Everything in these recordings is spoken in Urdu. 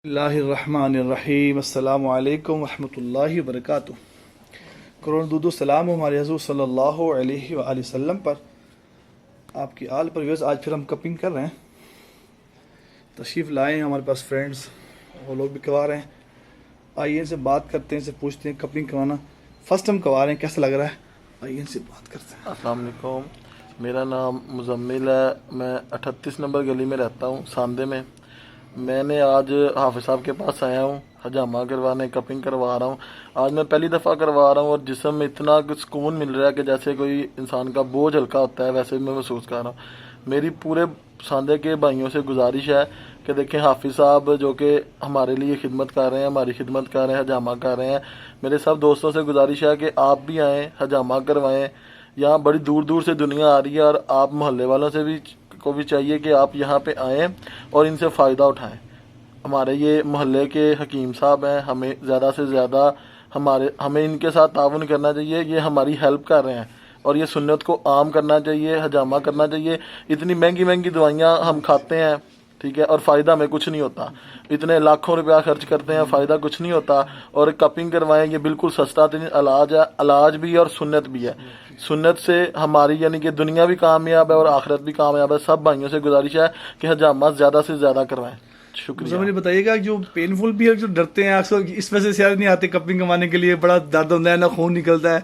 اللہ الرحمن الرحیم السلام علیکم ورحمۃ اللہ وبرکاتہ۔ کروڑ درود و سلام ہمارے حضور صلی اللہ علیہ وآلہ وسلم پر، آپ کی آل پر ویوز۔ آج پھر ہم کپنگ کر رہے ہیں، تشریف لائے ہیں ہمارے پاس فرینڈس، وہ لوگ بھی کروا رہے ہیں۔ آئیے ان سے بات کرتے ہیں، ان سے پوچھتے ہیں کپنگ کروانا فرسٹ ٹائم کروا رہے ہیں، کیسا لگ رہا ہے؟ آئیے ان سے بات کرتے ہیں۔ السلام علیکم، میرا نام مزمل ہے، میں 38 نمبر گلی میں رہتا ہوں ساندے میں۔ میں نے آج حافظ صاحب کے پاس آیا ہوں حجامہ کروانے، کپنگ کروا رہا ہوں۔ آج میں پہلی دفعہ کروا رہا ہوں اور جسم میں اتنا کچھ سکون مل رہا ہے کہ جیسے کوئی انسان کا بوجھ ہلکا ہوتا ہے، ویسے میں محسوس کر رہا ہوں۔ میری پورے ساندے کے بھائیوں سے گزارش ہے کہ دیکھیں حافظ صاحب جو کہ ہمارے لیے خدمت کر رہے ہیں، ہماری خدمت کر رہے ہیں، حجامہ کر رہے ہیں۔ میرے سب دوستوں سے گزارش ہے کہ آپ بھی آئیں، حجامہ کروائیں۔ یہاں بڑی دور دور سے دنیا آ رہی ہے اور آپ محلے والوں سے بھی کو بھی چاہیے کہ آپ یہاں پہ آئیں اور ان سے فائدہ اٹھائیں۔ ہمارے یہ محلے کے حکیم صاحب ہیں، ہمیں زیادہ سے زیادہ ہمیں ان کے ساتھ تعاون کرنا چاہیے۔ یہ ہماری ہیلپ کر رہے ہیں اور یہ سنت کو عام کرنا چاہیے، حجامہ کرنا چاہیے۔ اتنی مہنگی مہنگی دوائیاں ہم کھاتے ہیں، ٹھیک ہے، اور فائدہ ہمیں کچھ نہیں ہوتا۔ اتنے لاکھوں روپیہ خرچ کرتے ہیں، فائدہ کچھ نہیں ہوتا۔ اور کپنگ کروائیں، یہ بالکل سستا ترین علاج ہے، علاج بھی ہے اور سنت بھی ہے۔ سنت سے ہماری یعنی کہ دنیا بھی کامیاب ہے اور آخرت بھی کامیاب ہے۔ سب بھائیوں سے گزارش ہے کہ حجامہ زیادہ سے زیادہ کروائیں۔ شکریہ۔ مجھے بتائیے گا جو پینفل بھی ہے، جو ڈرتے ہیں اکثر اس وجہ سے زیادہ نہیں آتے کپنگ کروانے کے لیے، بڑا درد ہوتا ہے، نہ خون نکلتا ہے۔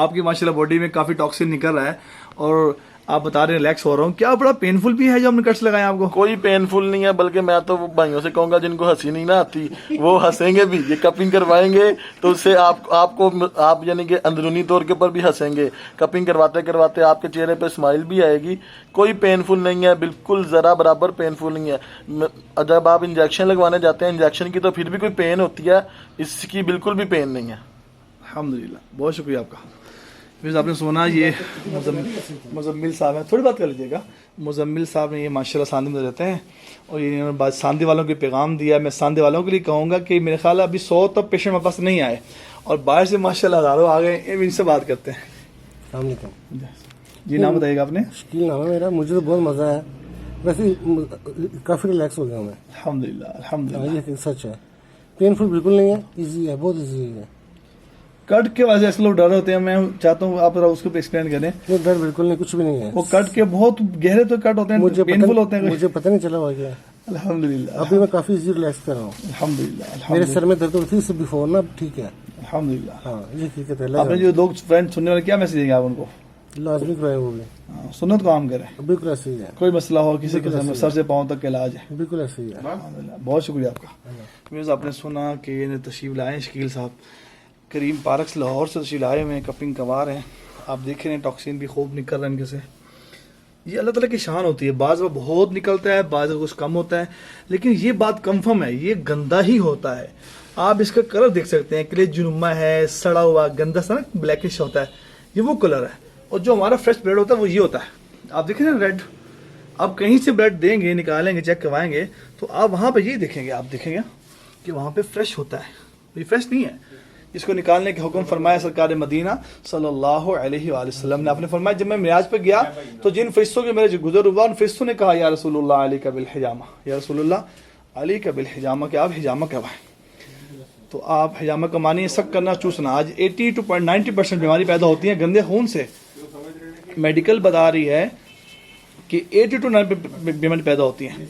آپ کی ماشاءاللہ باڈی میں کافی ٹاکسن نکل رہا ہے اور آپ بتا رہے ہیں ریلیکس ہو رہا ہوں، کیا بڑا پینفل بھی ہے جو ہم نے کٹس لگائے آپ کو؟ کوئی پینفل نہیں ہے، بلکہ میں تو وہ بھائیوں سے کہوں گا جن کو ہنسی نہیں نہ آتی وہ ہنسیں گے بھی۔ یہ کپنگ کروائیں گے تو اس سے آپ یعنی کہ اندرونی طور کے اوپر بھی ہنسیں گے۔ کپنگ کرواتے کرواتے آپ کے چہرے پہ اسمائل بھی آئے گی۔ کوئی پینفل نہیں ہے، بالکل ذرا برابر پینفل نہیں ہے۔ جب آپ انجیکشن لگوانے جاتے ہیں، انجیکشن کی تو پھر بھی کوئی پین ہوتی ہے، اس کی بالکل بھی پین نہیں ہے۔ الحمدللہ، بہت شکریہ آپ کا۔ آپ نے سنا یہ مزمل صاحب ہیں، تھوڑی بات کر لیجیے گا۔ مزمل صاحب نے یہ ماشاءاللہ ساندے میں رہتے ہیں اور یہ ساندے والوں کو پیغام دیا۔ میں ساندے والوں کے لیے کہوں گا کہ میرے خیال ہے ابھی 100 تک پیشنٹ میرے پاس نہیں آئے اور باہر سے ماشاءاللہ ہزاروں آ گئے۔ ان سے بات کرتے ہیں۔ السلام علیکم جی، نام بتائیے گا آپ نے؟ شکیل نام ہے میرا۔ مجھے تو بہت مزہ ہے، ویسے کافی ریلیکس ہو گیا میں۔ الحمدللہ الحمدللہ۔ یہ سچ ہے، پینفل بالکل نہیں ہے، ایزی ہے، بہت ایزی ہے۔ کٹ کے وجہ سے لوگ ڈر ہوتے ہیں، میں چاہتا ہوں آپ اس کو ایکسپلین کریں۔ یہ ڈر بالکل نہیں، کچھ بھی نہیں ہے۔ وہ کٹ کے بہت گہرے تو کٹ ہوتے ہیں، پینفل ہوتے ہیں۔ مجھے پتہ نہیں چلا ہوا کیا۔ الحمدللہ ابھی میں کافی ایزی ریلیکس کر رہا ہوں۔ الحمدللہ میرے سر میں درد ہوتی تھی اس سے بیفور نا، ٹھیک ہے الحمدللہ۔ ہاں، یہ ٹھیک ہے۔ آپ نے جو لوگ فرینڈ سننے والے، کیا میسج دیں گے آپ ان کو؟ لازمی کرائے وہ بھی، سنت کو عام کریں، بالکل ایسے ہی ہے، کوئی مسئلہ ہو کسی قسم میں سر سے پاؤں تک کا علاج ہے۔ بالکل ایسے ہی ہے۔ الحمدللہ، بہت شکریہ آپ کا۔ میوز آپ نے سنا کہ انہیں تشریف لائے ہیں شکیل صاحب، کریم پارکس لاہور سے تشریف لائے ہوئے ہیں، کپنگ کروا رہے ہیں۔ آپ دیکھ رہے ہیں ٹاکسین بھی خوب نکل رہا ہے ان کے سے۔ یہ اللہ تعالیٰ کی شان ہوتی ہے، بعض وہ بہت نکلتا ہے، بعض کچھ کم ہوتا ہے، لیکن یہ بات کنفرم ہے، یہ گندا ہی ہوتا ہے۔ آپ اس کا کلر دیکھ سکتے ہیں، کلے جنما ہے، سڑا ہوا گندا سا نا بلیکش ہوتا ہے، یہ وہ کلر ہے۔ اور جو ہمارا فریش بلیڈ ہوتا ہے وہ یہ ہوتا ہے۔ آپ دیکھیں نا ریڈ، آپ کہیں سے بلیڈ دیں گے، نکالیں گے، چیک کروائیں گے تو آپ وہاں پہ یہ دیکھیں گے، آپ دیکھیں گے کہ وہاں پہ فریش ہوتا ہے، یہ فریش نہیں ہے۔ اس کو نکالنے کے حکم فرمایا سرکار مدینہ صلی اللہ علیہ وآلہ وسلم نے۔ آپ نے فرمایا جب میں معراج پہ گیا تو جن فرشتوں کے میرے گزر ہوا، ان فرشتوں نے کہا یا رسول اللہ علیک بالحجامہ، یا رسول اللہ علیک بالحجامہ، کہ آپ حجامہ کروائیں۔ تو آپ حجامہ کا معنی سک کرنا، چوسنا۔ آج 80 to 90% بیماری پیدا ہوتی ہیں گندے خون سے۔ میڈیکل بتا رہی ہے کہ 80 to 90% بیماری پیدا ہوتی ہیں۔